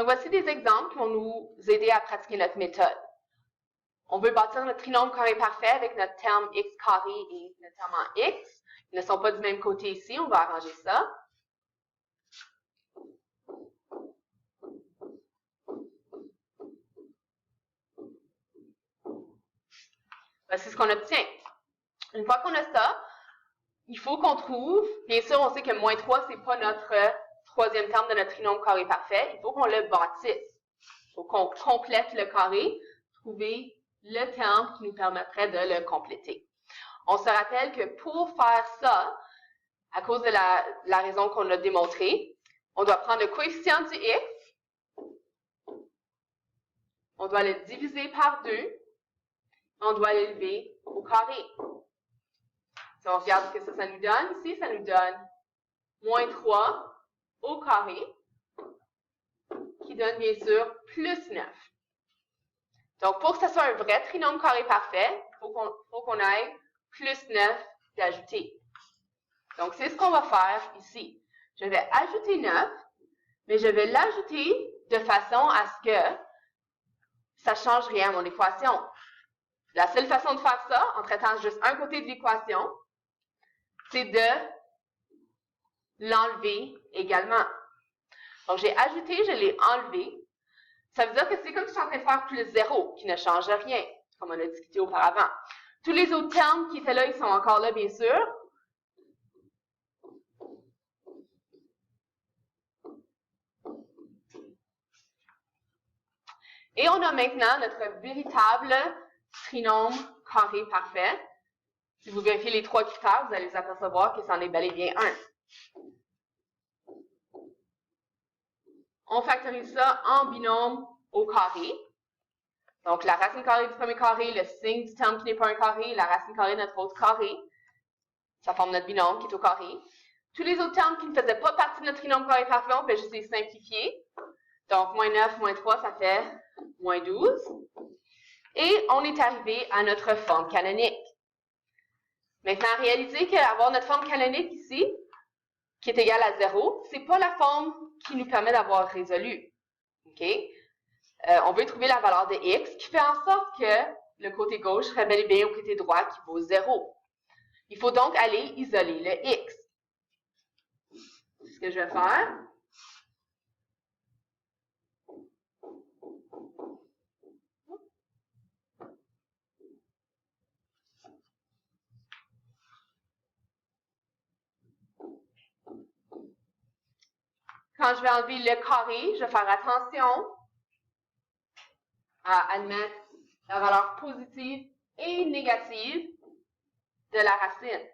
Donc, voici des exemples qui vont nous aider à pratiquer notre méthode. On veut bâtir notre trinôme carré parfait avec notre terme x carré et notre terme en x. Ils ne sont pas du même côté ici, on va arranger ça. Voici ce qu'on obtient. Une fois qu'on a ça, il faut qu'on trouve, bien sûr, on sait que moins 3, ce n'est pas notre troisième terme de notre trinôme carré parfait. Il faut qu'on le bâtisse. Il faut qu'on complète le carré, trouver le terme qui nous permettrait de le compléter. On se rappelle que pour faire ça, à cause de la raison qu'on a démontrée, on doit prendre le coefficient du x, on doit le diviser par 2, on doit l'élever au carré. Si on regarde ce que ça nous donne, ici, ça nous donne moins 3 au carré, qui donne bien sûr plus 9. Donc, pour que ce soit un vrai trinôme carré parfait, il faut qu'on aille plus 9 d'ajouter. Donc, c'est ce qu'on va faire ici. Je vais ajouter 9, mais je vais l'ajouter de façon à ce que ça ne change rien à mon équation. La seule façon de faire ça, en traitant juste un côté de l'équation, c'est de l'enlever également. Donc, j'ai ajouté, je l'ai enlevé. Ça veut dire que c'est comme si je suis en train de faire plus 0, qui ne change rien, comme on a discuté auparavant. Tous les autres termes qui étaient là, ils sont encore là, bien sûr. Et on a maintenant notre véritable trinôme carré parfait. Si vous vérifiez les 3 critères, vous allez vous apercevoir que c'en est bel et bien un. On factorise ça en binôme au carré. Donc, la racine carrée du premier carré, le signe du terme qui n'est pas un carré, la racine carrée de notre autre carré. Ça forme notre binôme qui est au carré. Tous les autres termes qui ne faisaient pas partie de notre trinôme carré parfait, on peut juste les simplifier. Donc, moins 9, moins 3, ça fait moins 12. Et on est arrivé à notre forme canonique. Maintenant, réalisez qu'avoir notre forme canonique ici, qui est égale à 0, ce n'est pas la forme qui nous permet d'avoir résolu. OK? On veut trouver la valeur de x qui fait en sorte que le côté gauche serait bel et bien au côté droit qui vaut 0. Il faut donc aller isoler le x. C'est ce que je vais faire. Quand je vais enlever le carré, je vais faire attention à admettre la valeur positive et négative de la racine.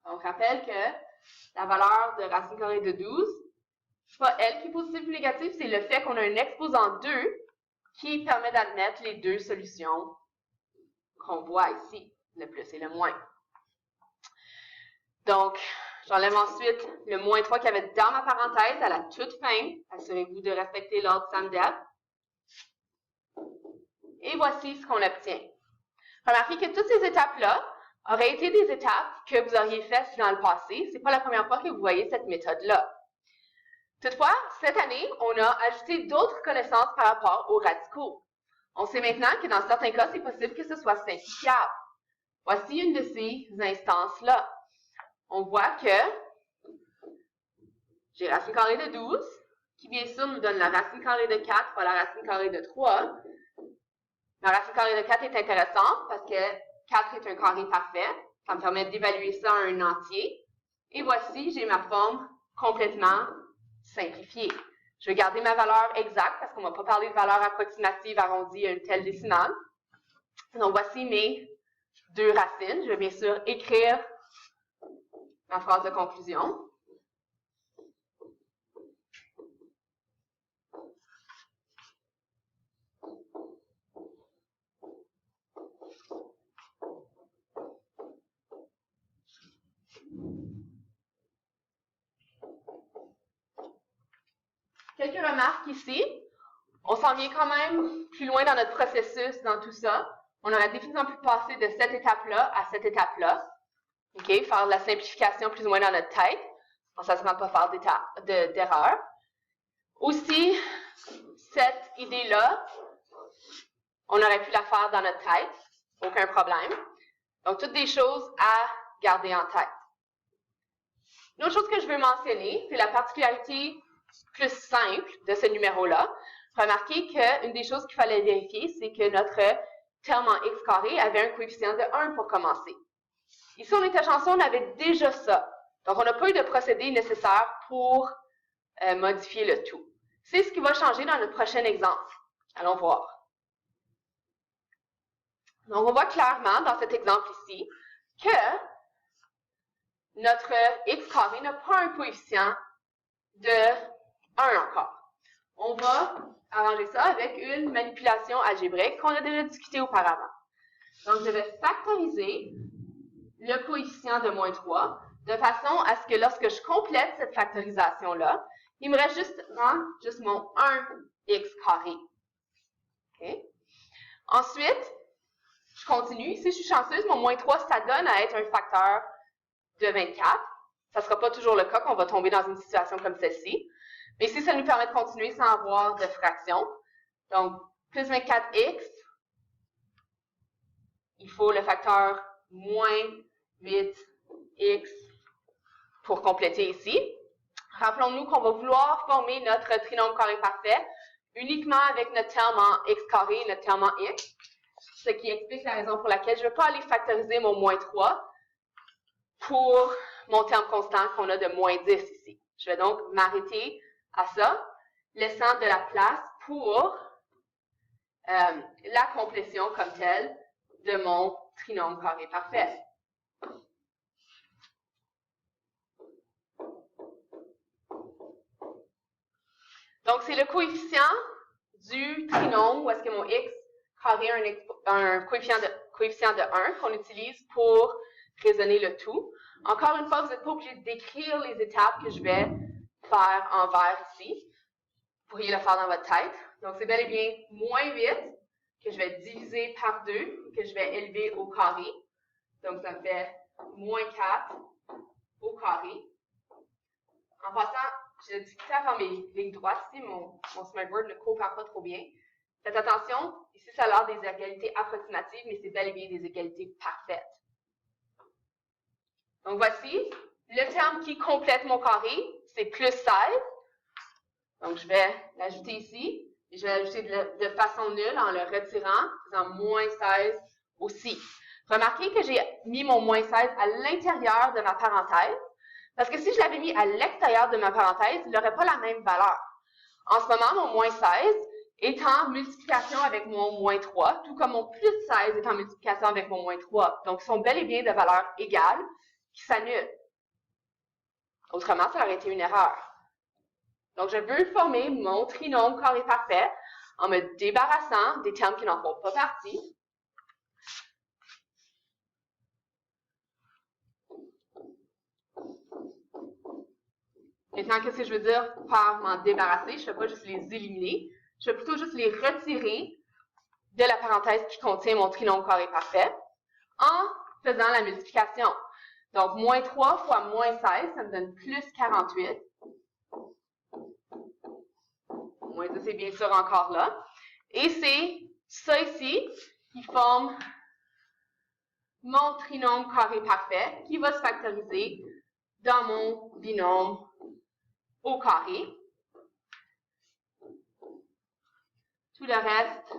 Donc, rappelle que la valeur de racine carrée de 12, ce n'est pas elle qui est positive ou négative, c'est le fait qu'on a un exposant 2 qui permet d'admettre les deux solutions qu'on voit ici, le plus et le moins. Donc, j'enlève ensuite le moins 3 qu'il y avait dans ma parenthèse à la toute fin. Assurez-vous de respecter l'ordre SAMDEP. Et voici ce qu'on obtient. Remarquez que toutes ces étapes-là auraient été des étapes que vous auriez faites dans le passé. Ce n'est pas la première fois que vous voyez cette méthode-là. Toutefois, cette année, on a ajouté d'autres connaissances par rapport aux radicaux. On sait maintenant que dans certains cas, c'est possible que ce soit simplifiable. Voici une de ces instances-là. On voit que j'ai racine carrée de 12, qui bien sûr nous donne la racine carrée de 4 fois la racine carrée de 3. La racine carrée de 4 est intéressante parce que 4 est un carré parfait. Ça me permet d'évaluer ça en un entier. Et voici, j'ai ma forme complètement simplifiée. Je vais garder ma valeur exacte parce qu'on ne m'a pas parlé de valeur approximative arrondie à une telle décimale. Donc, voici mes deux racines. Je vais bien sûr écrire ma phrase de conclusion. Quelques remarques ici. On s'en vient quand même plus loin dans notre processus, dans tout ça. On aurait définitivement pu passer de cette étape-là à cette étape-là. OK? Faire de la simplification plus ou moins dans notre tête. On ne s'attend pas à faire d'erreur. Aussi, idée-là, on aurait pu la faire dans notre tête, aucun problème. Donc, toutes des choses à garder en tête. Une autre chose que je veux mentionner, c'est la particularité plus simple de ce numéro-là. Remarquez qu'une des choses qu'il fallait vérifier, c'est que notre terme en x carré avait un coefficient de 1 pour commencer. Ici, on était chanceux, on avait déjà ça. Donc, on n'a pas eu de procédé nécessaire pour modifier le tout. C'est ce qui va changer dans notre prochain exemple. Allons voir. Donc, on voit clairement dans cet exemple ici que notre x carré n'a pas un coefficient de 1 encore. On va arranger ça avec une manipulation algébrique qu'on a déjà discuté auparavant. Donc, je vais factoriser le coefficient de moins 3 de façon à ce que lorsque je complète cette factorisation-là, il me reste juste mon 1x carré. Okay? Ensuite, je continue. Si je suis chanceuse, mon moins 3, ça donne à être un facteur de 24. Ça ne sera pas toujours le cas qu'on va tomber dans une situation comme celle-ci. Mais ici, ça nous permet de continuer sans avoir de fraction. Donc, plus 24x, il faut le facteur moins 8x pour compléter ici. Rappelons-nous qu'on va vouloir former notre trinôme carré parfait uniquement avec notre terme en x carré et notre terme en x, ce qui explique la raison pour laquelle je ne vais pas aller factoriser mon moins 3 pour mon terme constant qu'on a de moins 10 ici. Je vais donc m'arrêter à ça, laissant de la place pour la complétion comme telle de mon trinôme carré parfait. Donc, c'est le coefficient du trinôme, où est-ce que mon x carré a un coefficient de 1 qu'on utilise pour raisonner le tout. Encore une fois, vous n'êtes pas obligé d'écrire les étapes que je vais faire en vert ici. Vous pourriez le faire dans votre tête. Donc, c'est bel et bien moins 8 que je vais diviser par 2 et que je vais élever au carré. Donc, ça me fait moins 4 au carré. En passant, j'ai discuté avant mes lignes droites ici, mon smartboard ne coopère pas trop bien. Faites attention, ici ça a l'air des égalités approximatives, mais c'est bel et bien des égalités parfaites. Donc voici, le terme qui complète mon carré, c'est plus 16. Donc je vais l'ajouter ici, et je vais l'ajouter de façon nulle en le retirant, en faisant moins 16 aussi. Remarquez que j'ai mis mon moins 16 à l'intérieur de ma parenthèse, parce que si je l'avais mis à l'extérieur de ma parenthèse, il n'aurait pas la même valeur. En ce moment, mon moins 16 est en multiplication avec mon moins 3, tout comme mon plus 16 est en multiplication avec mon moins 3. Donc, ils sont bel et bien de valeurs égales qui s'annulent. Autrement, ça aurait été une erreur. Donc, je veux former mon trinôme carré parfait en me débarrassant des termes qui n'en font pas partie. Maintenant, qu'est-ce que je veux dire par m'en débarrasser? Je ne vais pas juste les éliminer, je vais plutôt juste les retirer de la parenthèse qui contient mon trinôme carré parfait en faisant la multiplication. Donc, moins 3 fois moins 16, ça me donne plus 48. Moins 10 est bien sûr encore là. Et c'est ça ici qui forme mon trinôme carré parfait qui va se factoriser dans mon binôme au carré. Tout le reste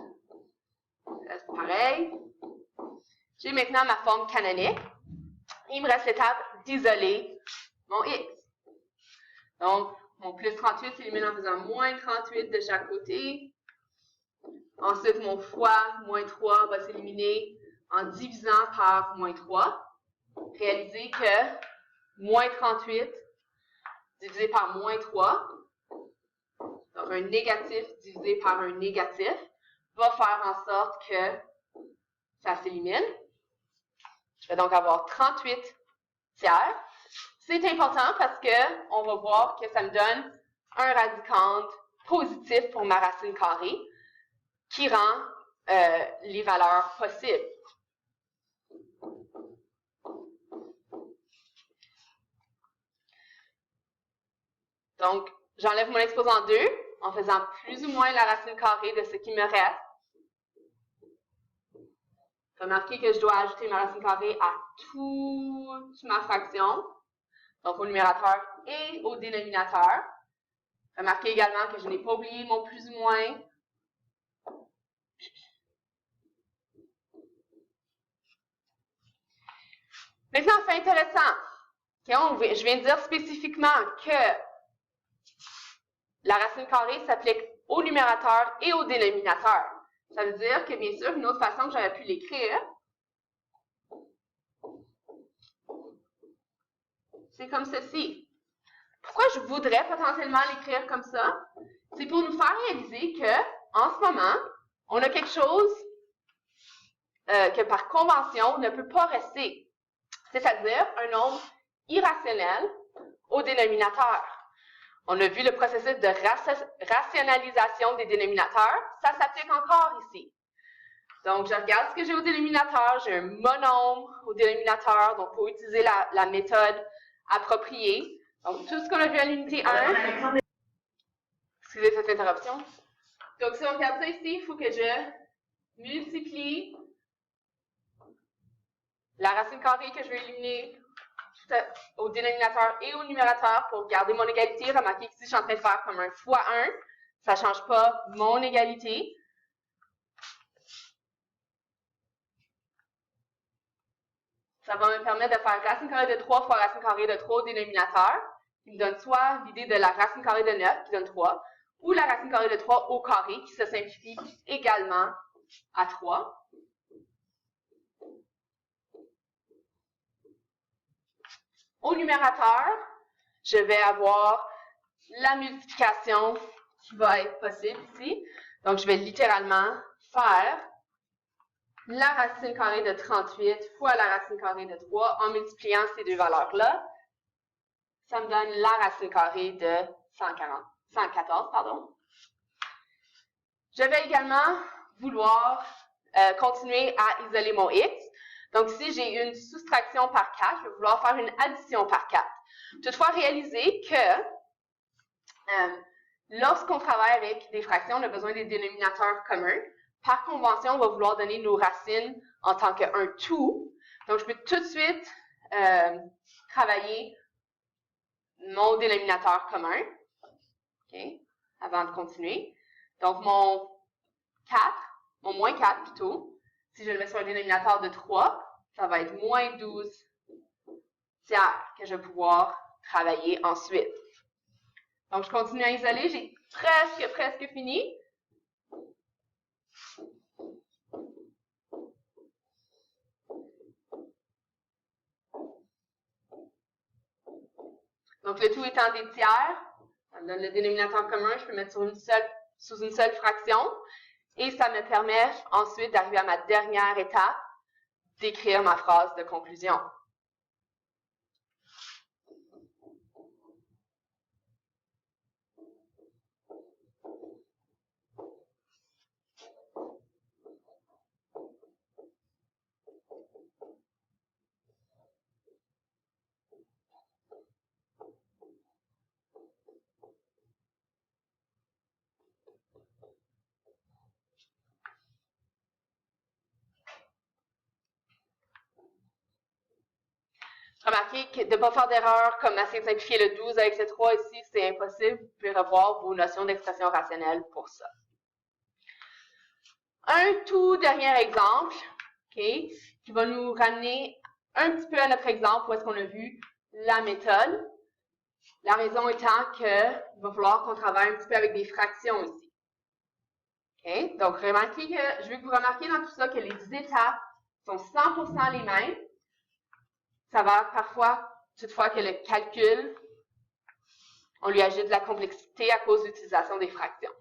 pareil. J'ai maintenant ma forme canonique. Il me reste l'étape d'isoler mon x. Donc, mon plus 38 s'élimine en faisant moins 38 de chaque côté. Ensuite, mon fois moins 3 va s'éliminer en divisant par moins 3. Réalisez que moins 38 divisé par moins 3, donc un négatif divisé par un négatif, va faire en sorte que ça s'élimine. Je vais donc avoir 38 tiers. C'est important parce qu'on va voir que ça me donne un radicand positif pour ma racine carrée qui rend les valeurs possibles. Donc, j'enlève mon exposant 2. en faisant plus ou moins la racine carrée de ce qui me reste. Remarquez que je dois ajouter ma racine carrée à toute ma fraction, donc au numérateur et au dénominateur. Remarquez également que je n'ai pas oublié mon plus ou moins. Maintenant, c'est intéressant. Okay, je viens de dire spécifiquement que la racine carrée s'applique au numérateur et au dénominateur. Ça veut dire que, bien sûr, une autre façon que j'aurais pu l'écrire, c'est comme ceci. Pourquoi je voudrais potentiellement l'écrire comme ça? C'est pour nous faire réaliser que, en ce moment, on a quelque chose que par convention ne peut pas rester. C'est-à-dire un nombre irrationnel au dénominateur. On a vu le processus de rationalisation des dénominateurs. Ça s'applique encore ici. Donc, je regarde ce que j'ai au dénominateur. J'ai un monombre au dénominateur. Donc, pour utiliser la méthode appropriée. Donc, tout ce qu'on a vu à l'unité 1. Excusez cette interruption. Donc, si on regarde ça ici, il faut que je multiplie la racine carrée que je vais éliminer au dénominateur et au numérateur pour garder mon égalité. Remarquez qu'ici, je suis en train de faire comme un fois 1. Ça ne change pas mon égalité. Ça va me permettre de faire racine carrée de 3 fois racine carrée de 3 au dénominateur, qui me donne soit l'idée de la racine carrée de 9, qui donne 3, ou la racine carrée de 3 au carré, qui se simplifie également à 3. Au numérateur, je vais avoir la multiplication qui va être possible ici. Donc, je vais littéralement faire la racine carrée de 38 fois la racine carrée de 3 en multipliant ces deux valeurs-là. Ça me donne la racine carrée de 114. Je vais également vouloir continuer à isoler mon x. Donc, si j'ai une soustraction par 4, je vais vouloir faire une addition par 4. Toutefois, réalisez que lorsqu'on travaille avec des fractions, on a besoin des dénominateurs communs. Par convention, on va vouloir donner nos racines en tant qu'un tout. Donc, je peux tout de suite travailler mon dénominateur commun, okay, avant de continuer. Donc, mon moins 4 plutôt, si je le mets sur un dénominateur de 3, ça va être moins 12 tiers que je vais pouvoir travailler ensuite. Donc, je continue à isoler. J'ai presque fini. Donc, le tout étant des tiers, ça me donne le dénominateur commun, je peux mettre sous une seule fraction. Et ça me permet ensuite d'arriver à ma dernière étape, d'écrire ma phrase de conclusion. Remarquez que de ne pas faire d'erreur, comme essayer de simplifier le 12 avec ce 3 ici, c'est impossible. Vous pouvez revoir vos notions d'expression rationnelle pour ça. Un tout dernier exemple, okay, qui va nous ramener un petit peu à notre exemple où est-ce qu'on a vu la méthode. La raison étant qu'il va falloir qu'on travaille un petit peu avec des fractions ici. Okay? Donc, remarquez que je veux que vous remarquiez dans tout ça que les étapes sont 100% les mêmes. Ça va parfois, toutefois, que le calcul, on lui ajoute de la complexité à cause de l'utilisation des fractions.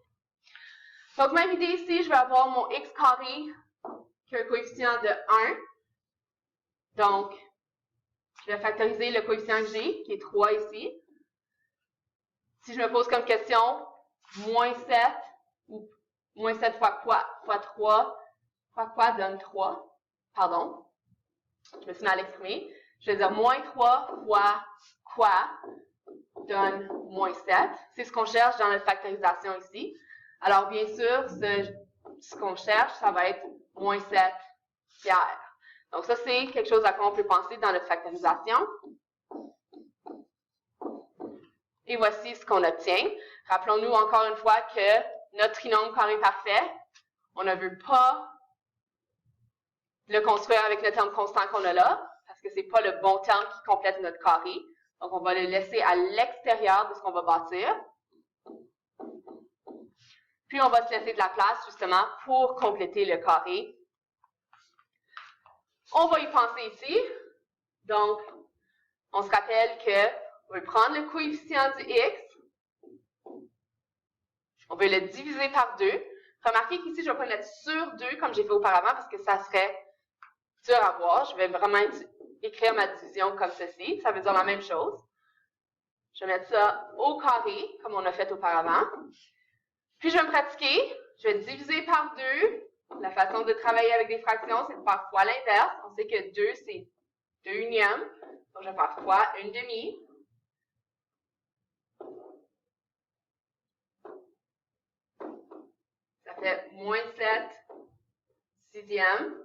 Donc, même idée ici, je vais avoir mon x carré qui a un coefficient de 1. Donc, je vais factoriser le coefficient que j'ai, qui est 3 ici. Si je me pose comme question, moins 7, ou moins 7 fois quoi? Fois 3, fois quoi donne 3? Pardon, je me suis mal exprimée. Je vais dire moins 3 fois quoi donne moins 7. C'est ce qu'on cherche dans notre factorisation ici. Alors, bien sûr, ce qu'on cherche, ça va être moins 7 tiers. Donc, ça, c'est quelque chose à quoi on peut penser dans notre factorisation. Et voici ce qu'on obtient. Rappelons-nous encore une fois que notre trinôme carré parfait, on ne veut pas le construire avec le terme constant qu'on a là, parce que ce n'est pas le bon terme qui complète notre carré. Donc, on va le laisser à l'extérieur de ce qu'on va bâtir. Puis, on va se laisser de la place, justement, pour compléter le carré. On va y penser ici. Donc, on se rappelle qu'on veut prendre le coefficient du x, on veut le diviser par 2. Remarquez qu'ici, je ne vais pas le mettre sur 2 comme j'ai fait auparavant parce que ça serait dur à voir. Je vais vraiment écrire ma division comme ceci. Ça veut dire la même chose. Je vais mettre ça au carré comme on a fait auparavant. Puis, je vais me pratiquer. Je vais diviser par 2. La façon de travailler avec des fractions, c'est de faire fois l'inverse. On sait que 2, c'est 2 unièmes. Donc, je vais faire fois 1/2. Ça fait moins 7 sixièmes.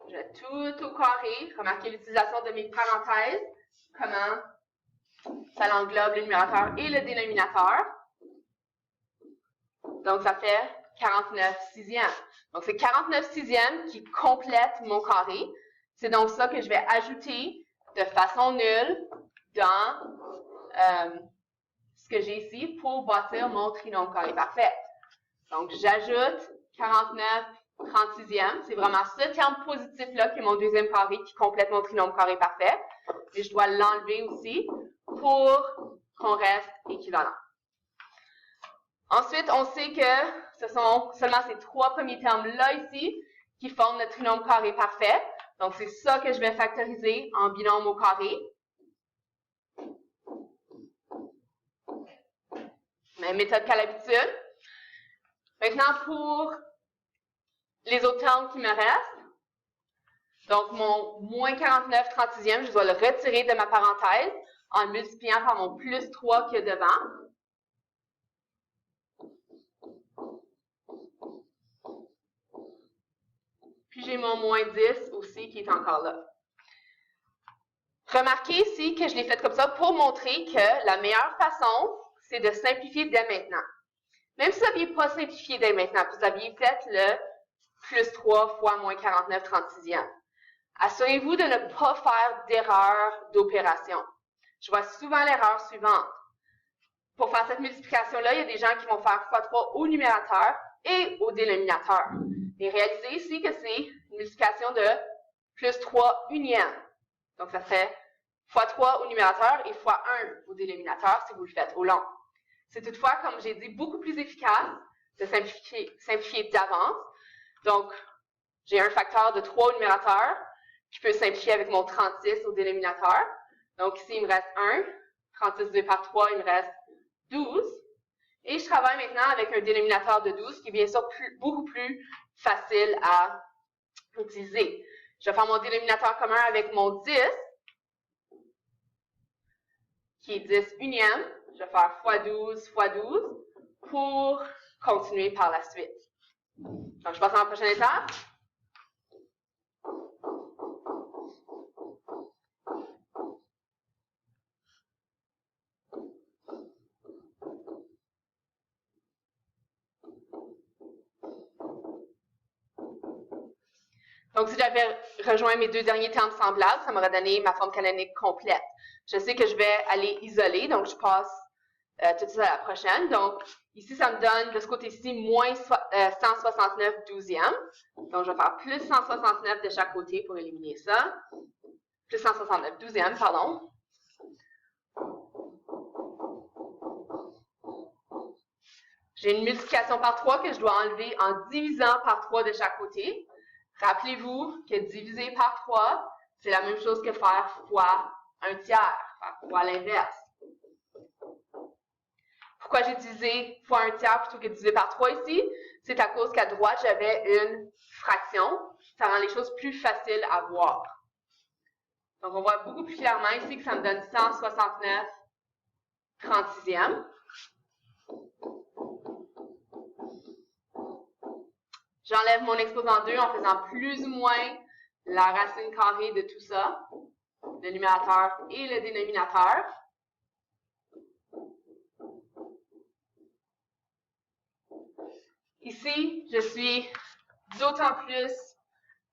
Je vais tout au carré. Remarquez l'utilisation de mes parenthèses. Comment ça englobe le numérateur et le dénominateur. Donc, ça fait 49 sixièmes. Donc, c'est 49 sixièmes qui complètent mon carré. C'est donc ça que je vais ajouter de façon nulle dans ce que j'ai ici pour bâtir mon trinôme carré parfait. Donc, j'ajoute 49 36e. C'est vraiment ce terme positif-là qui est mon deuxième carré qui complète mon trinôme carré parfait. Et je dois l'enlever aussi pour qu'on reste équivalent. Ensuite, on sait que ce sont seulement ces trois premiers termes-là ici qui forment notre trinôme carré parfait. Donc, c'est ça que je vais factoriser en binôme au carré. Même méthode qu'à l'habitude. Maintenant, pour les autres termes qui me restent, donc mon moins 49 36e, je dois le retirer de ma parenthèse en le multipliant par mon plus 3 qu'il y a devant. Puis j'ai mon moins 10 aussi qui est encore là. Remarquez ici que je l'ai fait comme ça pour montrer que la meilleure façon, c'est de simplifier dès maintenant. Même si vous n'aviez pas simplifié dès maintenant, vous aviez fait le plus 3 fois moins 49 36e. Assurez-vous de ne pas faire d'erreur d'opération. Je vois souvent l'erreur suivante. Pour faire cette multiplication-là, il y a des gens qui vont faire x3 au numérateur et au dénominateur. Et réalisez ici que c'est une multiplication de plus 3 unième. Donc, ça fait x3 au numérateur et x1 au dénominateur si vous le faites au long. C'est toutefois, comme j'ai dit, beaucoup plus efficace de simplifier d'avance. Donc, j'ai un facteur de 3 au numérateur qui peut simplifier avec mon 36 au dénominateur. Donc, ici, il me reste 1. 36 divisé par 3, il me reste 12. Et je travaille maintenant avec un dénominateur de 12 qui est bien sûr beaucoup plus facile à utiliser. Je vais faire mon dénominateur commun avec mon 10, qui est 10 unième. Je vais faire x12 fois 12 pour continuer par la suite. Donc, je passe à la prochaine étape. Donc, si j'avais rejoint mes deux derniers termes semblables, ça m'aurait donné ma forme canonique complète. Je sais que je vais aller isoler, donc je passe tout de suite à la prochaine. Donc, ici, ça me donne de ce côté-ci moins 169 douzièmes. Donc, je vais faire plus 169 de chaque côté pour éliminer ça. Plus 169 douzièmes, pardon. J'ai une multiplication par 3 que je dois enlever en divisant par 3 de chaque côté. Rappelez-vous que diviser par 3, c'est la même chose que faire fois 1 tiers, faire fois l'inverse. Pourquoi j'ai divisé fois 1 tiers plutôt que diviser par 3 ici? C'est à cause qu'à droite, j'avais une fraction. Ça rend les choses plus faciles à voir. Donc, on voit beaucoup plus clairement ici que ça me donne 169 36e. J'enlève mon exposant 2 en faisant plus ou moins la racine carrée de tout ça, le numérateur et le dénominateur. Ici, je suis d'autant plus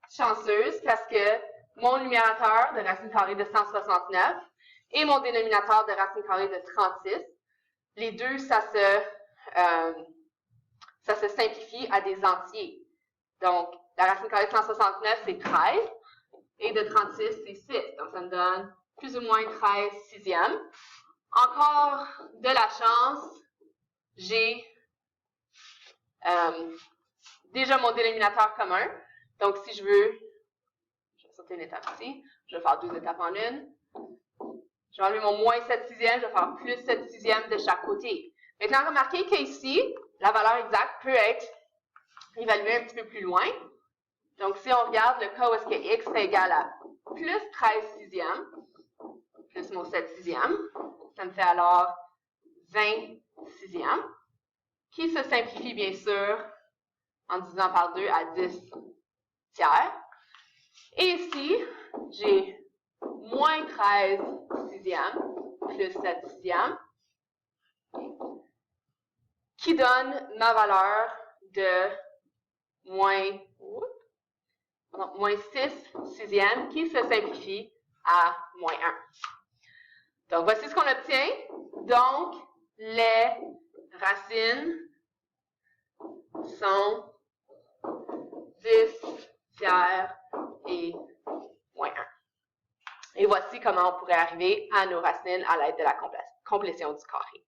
chanceuse parce que mon numérateur de racine carrée de 169 et mon dénominateur de racine carrée de 36, les deux, ça se simplifie à des entiers. Donc, la racine carrée de 169, c'est 13, et de 36, c'est 6. Donc, ça me donne plus ou moins 13 sixièmes. Encore de la chance, j'ai déjà mon dénominateur commun. Donc, si je veux, je vais sauter une étape ici, je vais faire 2 étapes en une. Je vais enlever mon moins 7 sixièmes, je vais faire plus 7 sixièmes de chaque côté. Maintenant, remarquez qu'ici, la valeur exacte peut être évaluée un petit peu plus loin. Donc, si on regarde le cas où est-ce que x est égal à plus 13 sixièmes, plus mon 7 sixièmes, ça me fait alors 20 sixièmes, qui se simplifie bien sûr en divisant par 2 à 10 tiers. Et ici, j'ai moins 13 sixièmes plus 7 sixièmes, qui donne ma valeur de moins 6 sixièmes, qui se simplifie à moins 1. Donc, voici ce qu'on obtient. Donc, les racines sont 10 tiers et moins 1. Et voici comment on pourrait arriver à nos racines à l'aide de la complétion du carré.